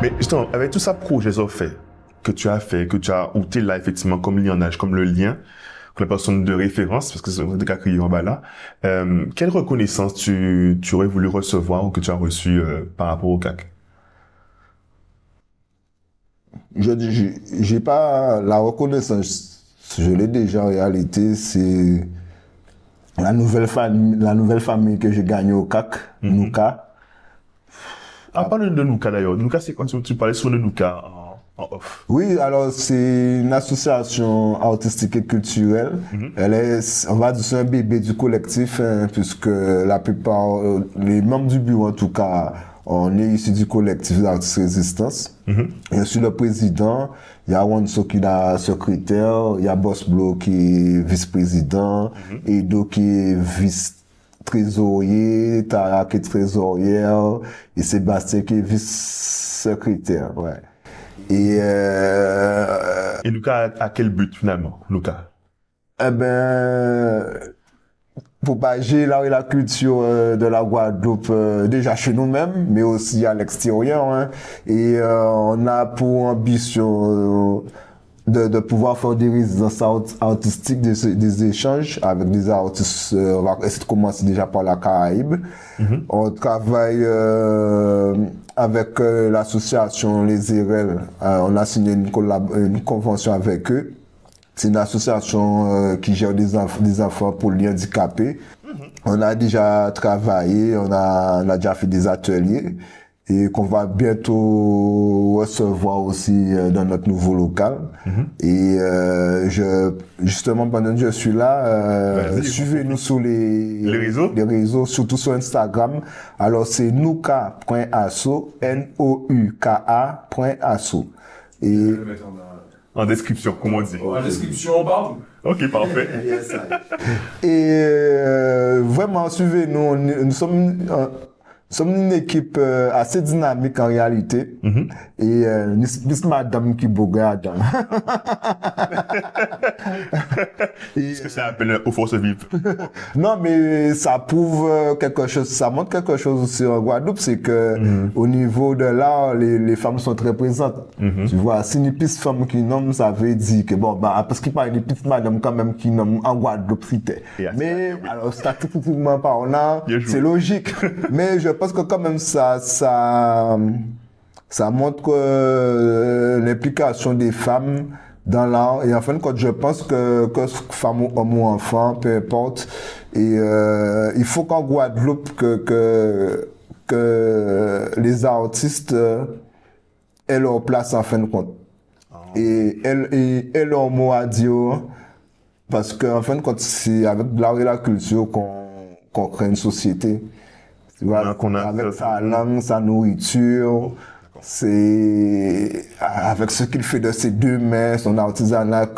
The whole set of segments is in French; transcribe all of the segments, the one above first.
Mais justement, avec tout ça, projet que tu as fait, où tu es là effectivement comme lignage, comme le lien, comme la personne de référence, parce que c'est le cas crié en bas là, quelle reconnaissance tu aurais voulu recevoir ou que tu as reçu par rapport au CAC? J'ai pas la reconnaissance, je l'ai déjà en réalité, c'est la nouvelle famille que j'ai gagnée au CAC, Nouka. Ah, parle de Nouka d'ailleurs. Nouka, c'est quand tu parlais sur le Nouka en off. Oui, alors c'est une association artistique et culturelle. Elle est, on va dire, c'est un bébé du collectif, hein, puisque la plupart, les membres du bureau en tout cas, on est issus du collectif d'artistes résistance. Je suis le président, il y a Wanso qui est la secrétaire, il y a Boss Blo qui est vice-président, Edo qui est vice-trésorier, Tara qui est trésorière, et Sébastien qui est vice-secrétaire, ouais. Et Nouka a quel but finalement, Nouka? eh ben, propager l'art et la culture de la Guadeloupe déjà chez nous-mêmes, mais aussi à l'extérieur. Hein. Et on a pour ambition de pouvoir faire des résidences artistiques, des échanges avec des artistes. On va essayer de commencer déjà par la Caraïbe. On travaille avec l'association Les Érelles. On a signé une convention avec eux. C'est une association qui gère des enfants polyhandicapés. On a déjà travaillé, on a déjà fait des ateliers et qu'on va bientôt recevoir aussi dans notre nouveau local. Et justement, pendant que je suis là, suivez-nous sur les réseaux, surtout sur Instagram. Alors c'est nouka.asso, nouka.asso. Et en description, comment on dit? En description, partout. Ok, parfait. Et vraiment, suivez-nous. Nous sommes une équipe assez dynamique en réalité. Et nous plus madame qui regarde. Est-ce que ça appelle aux forces vives? Non, mais ça prouve quelque chose, ça montre quelque chose aussi en Guadeloupe, c'est que au niveau de l'art, les femmes sont très présentes. Tu vois, si une petite femme qui nomme, ça veut dire que bon, bah, parce qu'il parle d'une petite madame quand même qui nomme en Guadeloupe, c'était. Mais, alors, statistiquement parlant, c'est logique. Mais je pense que quand même ça montre l'implication des femmes dans l'art. Et en fin de compte, je pense que femme, homme ou enfant, peu importe. Et il faut qu'en Guadeloupe, que les artistes aient leur place en fin de compte. Et aient leur mot à dire. Parce qu'en fin de compte, c'est avec l'art et la culture qu'on crée une société. Tu vois, avec sa langue, sa nourriture. C'est avec ce qu'il fait de ses deux mains, son artisanat,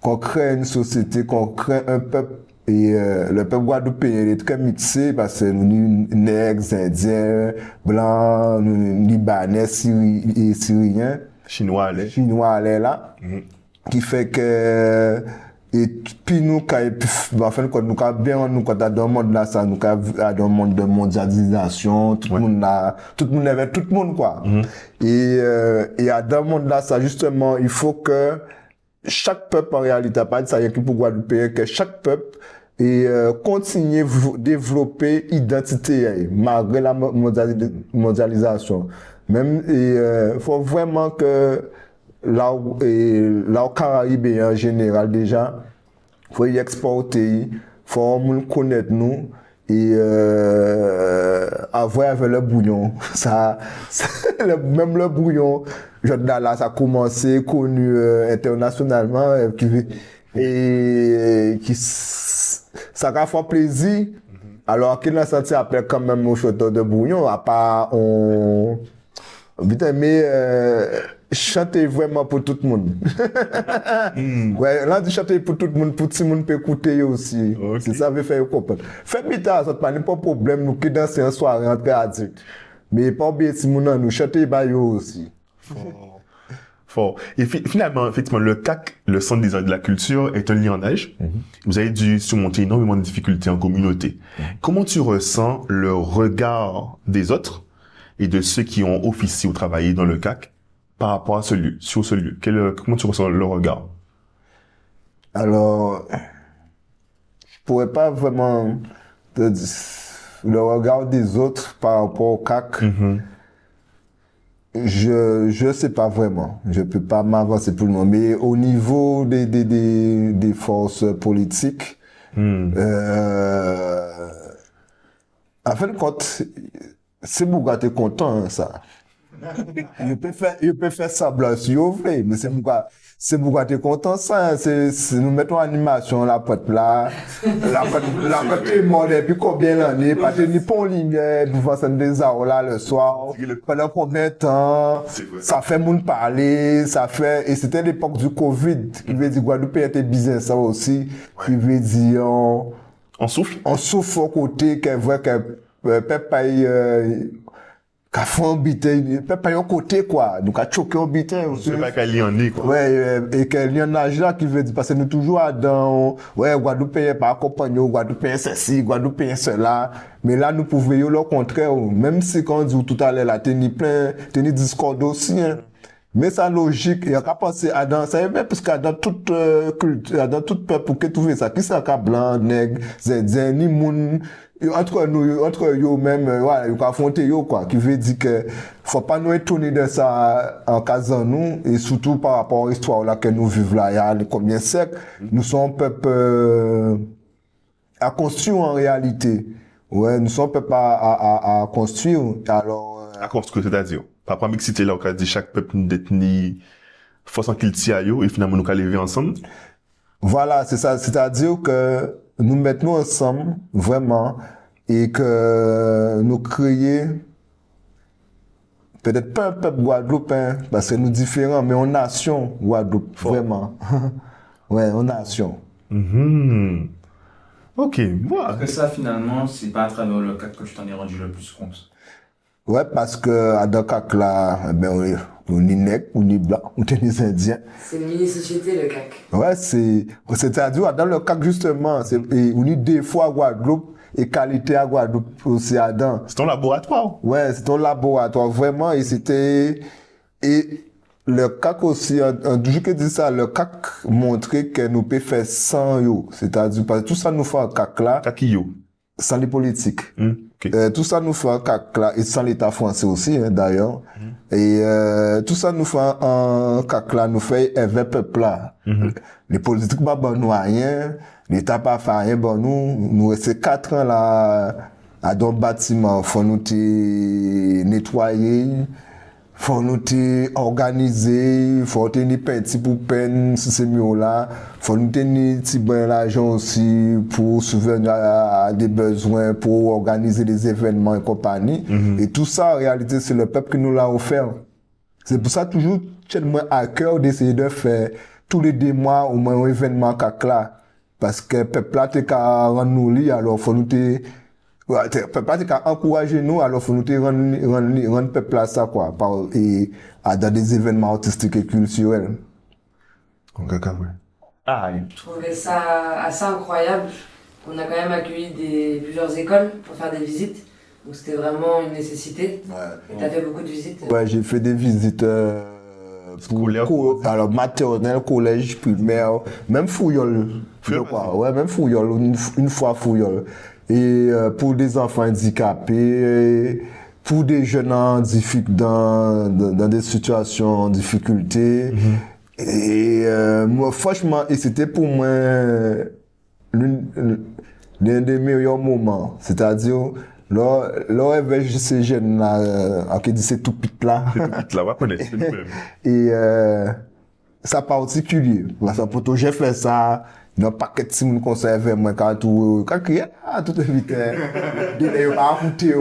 qu'on crée une société, qu'on crée un peuple. Et le peuple guadeloupéen est très mixé parce que nous nègres, indiens, blancs, libanais, syriens, chinois là, qui fait que et puis nous en fin de compte nous bien nous quand dans le monde là ça nous dans le monde de mondialisation tout le monde avec tout le monde quoi. Et dans le monde là ça justement il faut que chaque peuple en réalité pas de ça y a que pour Guadeloupe que chaque peuple et continuer développer identité malgré la mondialisation même faut vraiment que l'art caribéen en général déjà faut y exporter faut nous connaître nous et avoir avec le bouillon ça même le bouillon là ça a commencé connu internationalement et qui ça va faire plaisir alors qu'il a senti après quand même au chanteur de bouillon à part on mais chanter vraiment pour tout le monde. Ouais, là, chanter pour tout le monde, pour tout le monde peut écouter aussi. Okay. C'est ça veut faire comprendre. Faites bita, ça pas de problème, nous qui dansons en soirée entre adultes. Mais pas oublier si nous chanter aussi. Fort. Et finalement, effectivement, le CAC, le Centre des arts et de la culture, est un lignage. Vous avez dû surmonter énormément de difficultés en communauté. Comment tu ressens le regard des autres et de ceux qui ont officié ou travaillé dans le CAC par rapport à ce lieu, sur ce lieu? Comment tu ressens le regard? Alors, je pourrais pas vraiment te dire le regard des autres par rapport au CAC. Je sais pas vraiment. Je peux pas m'avancer pour le moment. Mais au niveau des forces politiques, en fin de compte, c'est pour t'es content, hein, ça. Je peux faire semblant si vous voulez, mais c'est pourquoi t'es content, ça. Nous mettons en animation la pote là. La pote est morte depuis combien d'années? Pas de ni pont lumière, pour faire ça des heures là le soir. Pendant combien de temps? Ça fait moun parler, et c'était l'époque du Covid, qui veut dire Guadeloupe était business, ça aussi. Qui veut dire, On souffle? On souffle au côté, qu'elle voit que, qu'a fait un bitin, pas un côté, quoi. Donc, a choqué un bitin aussi. C'est pas qu'elle y en est, quoi. Ouais, et qu'elle y en a là qui veut dire, parce que nous toujours dans, ouais, Guadeloupe est pas accompagné, Guadeloupe est ceci, Guadeloupe est cela. Mais là, nous pouvons dire le contraire, même si quand on dit tout à l'heure, là, t'es ni discorde aussi, hein. Mais sa logique, il y a qu'à penser à dans, ça y est, parce qu'à dans toute culture, dans toute peuple, pour que tu fais ça, qui c'est qu'à blanc, nègre, zédien, ni moun, entre eux même, voilà, ils ont affronté eux, quoi, qui veut dire que, faut pas nous étonner de ça en casant nous, et surtout par rapport à l'histoire là que nous vivons là, il y a combien de siècles, nous sommes un peuple, à construire en réalité. Ouais, nous sommes un peuple à construire, alors, à construire, c'est-à-dire, par mixité là, on a dit chaque peuple d'ethnie, force en qu'il tient à eux, et finalement, nous allons lever ensemble. Voilà, c'est ça. C'est-à-dire que nous mettons ensemble, vraiment, et que nous créons, peut-être pas un peuple guadeloupéen, parce que nous différents, mais en nation Guadeloupe, vraiment. Ouais, en nation. Ok, voilà. Parce que ça, finalement, c'est pas à travers le CAC que je t'en ai rendu le plus compte. Ouais, parce que à Dakar là, ben on est nègre, on est blanc, on est des indiens. C'est une mini-société, le CAC. Ouais, c'est-à-dire dans le CAC justement, on est des fois à Guadeloupe et qualité à Guadeloupe aussi à Dan. C'est ton laboratoire. Ouais, c'est ton laboratoire vraiment, et le CAC aussi, je que dis ça, le CAC montrait que nous peut faire sans yo, c'est-à-dire parce que tout ça nous fait un CAC là. CAC yo. Sans les politiques. Okay. Tout ça nous fait un CAC là, et sans l'État français aussi, hein, d'ailleurs. Et tout ça nous fait un CAC là, nous fait un peuple là. Les politiques pas bon nous rien, l'État pas fait rien bon nous restons 4 ans là, à dans le bâtiment, faut nous nettoyer, faut nous organiser, faut tenir petit pour peine, si c'est mieux là, faut nous tenir petit ben l'argent aussi pour subvenir à des besoins, pour organiser des événements et compagnie. Et tout ça, en réalité, c'est le peuple qui nous l'a offert. C'est pour ça, toujours, j'ai moi à cœur d'essayer de faire tous les 2 mois au moins un événement là. Parce que le peuple là, t'es qu'à rendre nous li, alors faut nous ouais, pas qu'à encourager nous, alors faut nous rendre peuple à ça, quoi, dans des événements artistiques et culturels. Ok, ouais. Ah, Je trouvais ça assez incroyable. On a quand même accueilli plusieurs écoles pour faire des visites. Donc c'était vraiment une nécessité. Ouais. Et t'as fait beaucoup de visites. Ouais, j'ai fait des visites, alors maternelle, collège, primaire, même Fouillol. Ouais, même Fouillol, une fois Fouillol. Et pour des enfants handicapés, pour des jeunes dans des situations en difficulté. Et moi, franchement, et c'était pour moi l'un des meilleurs moments. C'est-à-dire, là, avec ces jeunes-là, qui disent c'est tout pit là. C'est tout pit là, on va connaître. Et ça particulier. Parce que pour j'ai fait ça, il y a un paquet de gens qui conservent moi quand tout vite, il va écouter.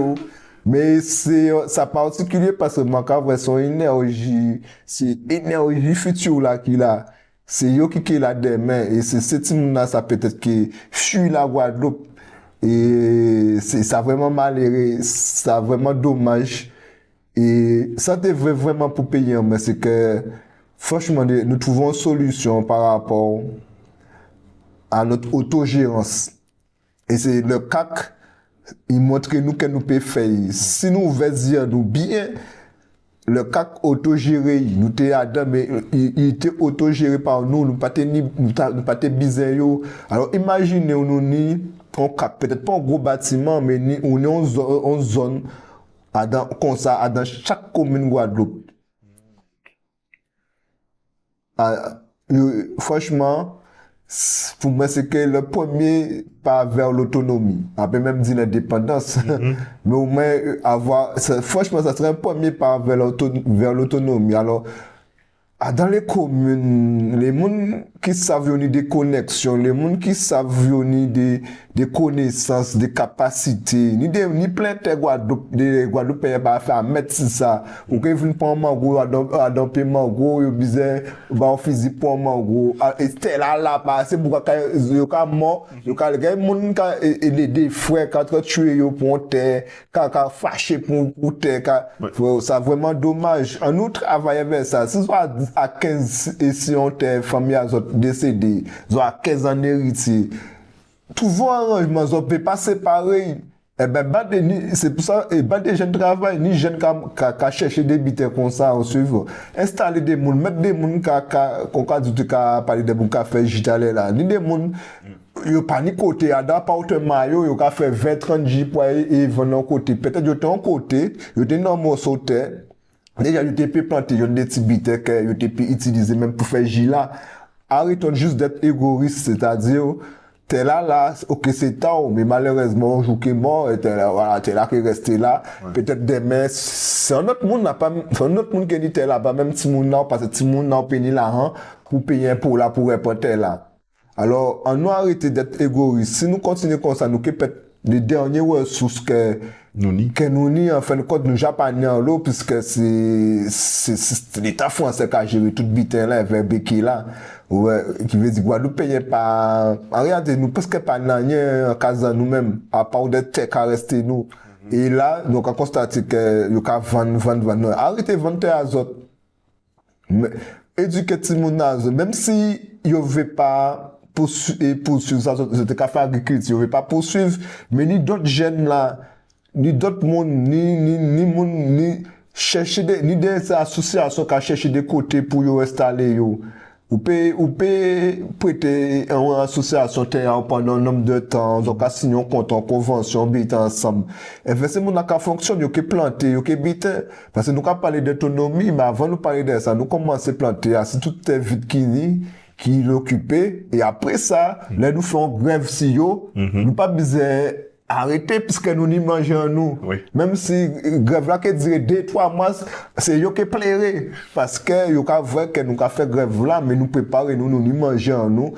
Mais ça particulier parce que moi, quand son énergie, c'est énergie future là qu'il a. C'est yo qui est là demain. Et c'est cette team-là, ça peut-être qui fuit la Guadeloupe. Et ça vraiment malheureux, ça vraiment dommage. Et ça devrait vraiment pour payer, mais c'est que, franchement, nous trouvons une solution par rapport à notre autogérance. Et c'est le CAC, il montre nous que nous pouvons faire. Si nous voulons nous bien, le CAC autogéré, nous t'es Adam, mais il était autogéré par nous, nous pas bizarre. Alors imaginez nous ni on CAC, peut-être pas un gros bâtiment, mais ni on est en zone comme ça dans chaque commune Guadeloupe. Franchement, pour moi, c'est que le premier pas vers l'autonomie. On peut même dire l'indépendance. Mais au moins, franchement, ça serait un premier pas vers l'autonomie. Alors, dans les communes, les gens qui savent des connexions, les gens qui savent des connaissances, des capacités, ni plein de Guadeloupéens à faire mettre ça. Ou qu'ils viennent prendre mango, adopter mango, ils disent, bah, physique pour mango. Et c'est là, c'est pour que ils soient morts, ils soient des gens qui des frères, quand tuer pour terre, quand fâché pour terre, c'est vraiment dommage. En nous travailler avec ça, si soit à 15 et si on t'est famille à décédé, à 15 ans héritier, tout vos arrangements, on peut pas séparer. Eh ben, c'est pour ça, des jeunes travaillent, ni jeunes qui cherchent des bits comme ça, on suit. Installer des moules, mettre des moules qu'on a dit que parler des moules qui fait gitaler là, ni des moules, yo pas ni côté, dans l'appartement, yo ka fait 20-30 J pour y venir côté. Peut-être yo t'es en côté, yo t'es dans mon sauté. Déjà, yo t'es pu planter, yo des petits bits que yo t'es pu utiliser même pour faire J là. Arrêtons juste d'être égoïste, c'est-à-dire, t'es là, ok, c'est tard, mais malheureusement, on joue qui est mort, et t'es là qui est resté là. Ouais. Peut-être demain, c'est un autre monde, c'est un autre monde qui dit t'es là, pas même si moun nan, parce que si moun nan paye l'argent, pour payer un pour là, pour répondre là. Alors, on doit arrêter d'être égoïste. Si nous continuons comme ça, nous, peut-être, les dernières ressources que nous ni en fin de compte nous japonais en l'eau puisque c'est l'état français qui a géré toute bitin là vers Béki là ouais qui veut dire Guadeloupe paye pas en réalité nous presque pas rien en cas nous-mêmes à part des terres qui restent nous et là nous avons constaté que yo ka vendre arrêtez vendre à autres éduquer tout le monde même si yo veut pas poursuivre ça c'était qu'à faire agriculture yo veut pas poursuivre mais ni d'autres jeunes là ni d'autres monde ni chercher des associations qui chercher des côtés pour yo installer yo ou peut prêter une association pendant un nombre de temps donc signer un compte en convention biter ensemble et c'est mon qui fonctionne yo qui planter yo qui biter parce que nous quand parler d'autonomie mais avant nous parler de ça nous commencer planter si tout est vide qui l'occupait et après ça là nous faisons grève si yo nous pas besoin arrêtez puisque nous n'y mangeons nous. Oui. Même si grève là qui dirait 2-3 mois, c'est yo qui plairait parce que yo ka vrai que nous ka fait grève là mais nous préparer nous n'y mangeons nous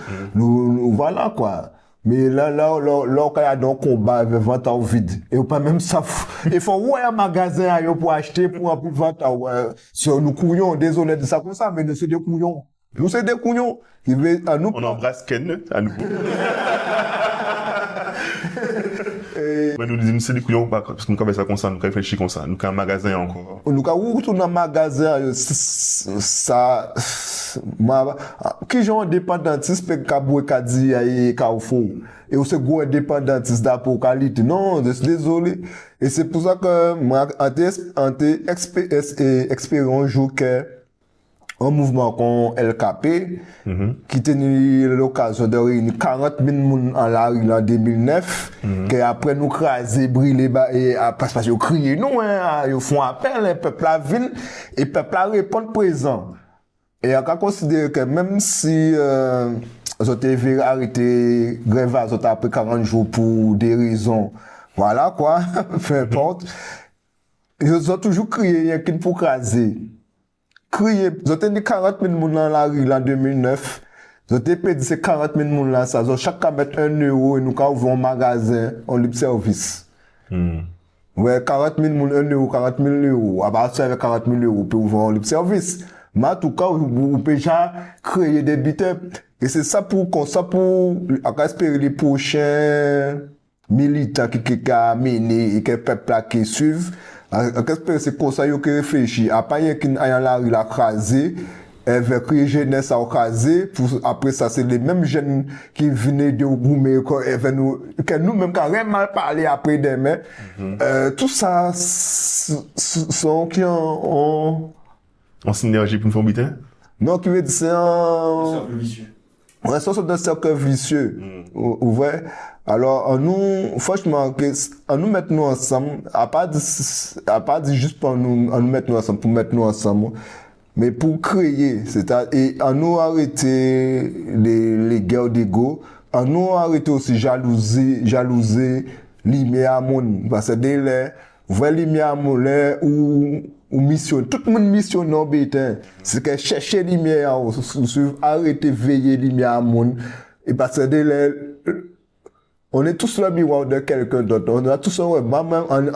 voilà quoi. Mais là quand il y a un combat avec vente en vide et pas même ça il faut ouais un magasin yo pour acheter pour vendre sur nous couillons désolé de ça comme ça mais c'est des couillons. Nous c'est des couillons qui veut à nous on embrasse Ken à nous. Mais nous disons c'est des couillons parce que nous avons ça comme ça, nous réfléchissons comme ça, nous avons un magasin encore. Nous avons retourné un magasin, ça, qui sont indépendantistes, peut kaboué kadi et Carrefour. Et aussi gros indépendantistes d'apocalypse. Non, désolé. Et c'est pour ça que moi, en expérience un jour que un mouvement comme LKP, qui tenait l'occasion de réunir 40 000 personnes en la rue en 2009, qui après nous craser, brûler, et parce qu'ils crient, nous, ils font appel, le peuple à ville, et le peuple à répondre présent. Et on a considéré que même si, ils ont arrêté, grève, ils ont après 40 jours pour des raisons, voilà quoi, peu importe, ils ont toujours crié, il y a qu'une pour craser. Crier, ils ont dit 40 000 personnes dans la rue en 2009. Ils ont dit 40 000 personnes là, ça, ils ont chacun mettre 1 euro et nous ouvrons un magasin en libre service. Ouais, 40 000 personnes, 1 euro, 40 000 euros. À partir de 40 000 euros, pour ouvrir en libre service. Mais en tout cas, vous pouvez déjà créer des bits. Et c'est ça pour espérer les prochains militants qui a mené et que le peuple qui suivent. C'est pour ça qu'il réfléchit. À pas qu'il y ait la rue la crasée elle veut créer jeunesse à Okazé, après ça, c'est les mêmes jeunes qui venaient de Goumé, que nous-mêmes, quand même mal parlé après demain. Tout ça, sont qui ont... En synergie pour une forme butin? Non, qui veut dire c'est un... cercle vicieux. Ouais, ça, c'est un cercle vicieux. Ouais. Alors, nous, franchement, nous mettre nous ensemble, à pas dire juste pour nous mettre nous ensemble, pour mettre nous ensemble, mais pour créer, et à nous arrêter les guerres d'ego, à nous arrêter aussi jalouser, lumière à monde, parce que dès là, vrai lumière à monde, ou mission, tout le monde mission non bétain, c'est que chercher lumière, arrêter veiller lumière à monde, et parce que dès là, on est tous le miroir de quelqu'un d'autre. On a tous en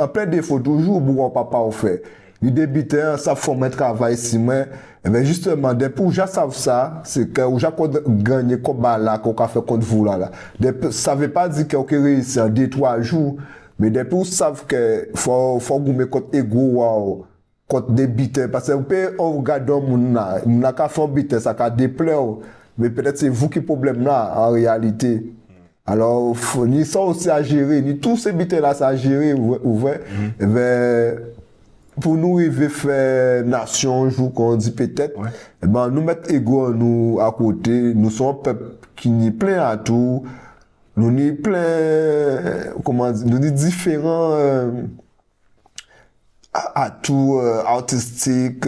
plein défaut, toujours, bon, papa, on fait. Les débitants, ça faut mettre travail ici, mais, justement, depuis où j'ai savent ça, c'est que où j'ai gagné comme là, qu'on a fait contre vous là. Ça veut pas dire qu'on a réussi en 2-3 jours, mais depuis où savent que faut gommer contre ego, contre débitants, parce que on regarde mon là, on n'a qu'à faire biter, ça qu'à déplaire, mais peut-être c'est vous qui problème là, en réalité. Alors, ni ça aussi à gérer, ni tous ces bits là, ça à gérer, ouvert. Pour nous, il veut faire nation, jour qu'on dit peut-être, nous mettre ego nous à côté, nous sommes un peuple qui n'est plein à tout, nous n'est plein, comment dire, nous n'est différents, à tout, artistique,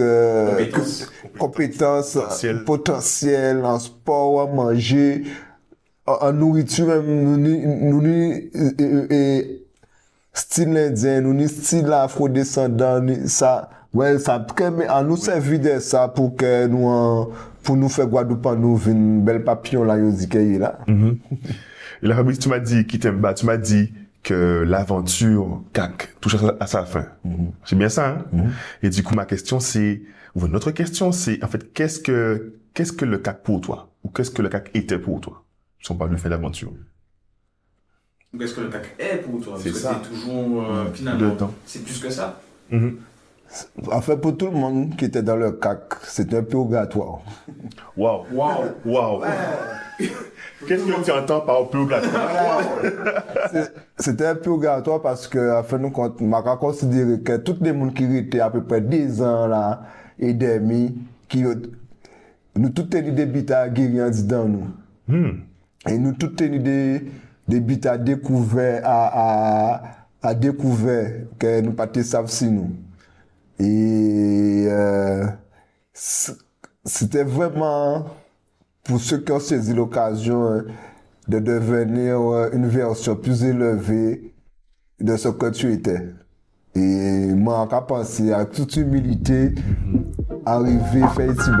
compétences, potentiel, en sport, à manger, en nourriture même, nous style indien, nous style afro-descendant, ça, ouais, ça, à nous servir de ça pour que pour nous faire Guadeloupe, nous, une belle papillon là, yo dit qu'il est là. Et là, Fabrice, tu m'as dit, tu m'as dit que l'aventure CAC touche à sa fin. C'est bien ça, hein? Et du coup, notre question, c'est, en fait, qu'est-ce que le CAC pour toi? Ou qu'est-ce que le CAC était pour toi? Si on parle de fin d'aventure. Qu'est-ce que le CAC est pour toi? C'est ça. C'est toujours, finalement, dedans. c'est plus que ça. En fait, pour tout le monde qui était dans le CAC, c'était un purgatoire. Waouh! Qu'est-ce que tu entends par purgatoire? C'était un purgatoire parce que, à fin de compte, on m'a considéré que tous les gens qui étaient à peu près 10 ans là, et demi, nous tous tenions des bits à guérir dans nous. Et nous tous tenions des bits à découvert, à découvert, que nous pas savons si nous. Et, c'était vraiment, pour ceux qui ont saisi l'occasion de devenir une version plus élevée de ce que tu étais. Et moi, en pensé à toute humilité, arriver, faire ici.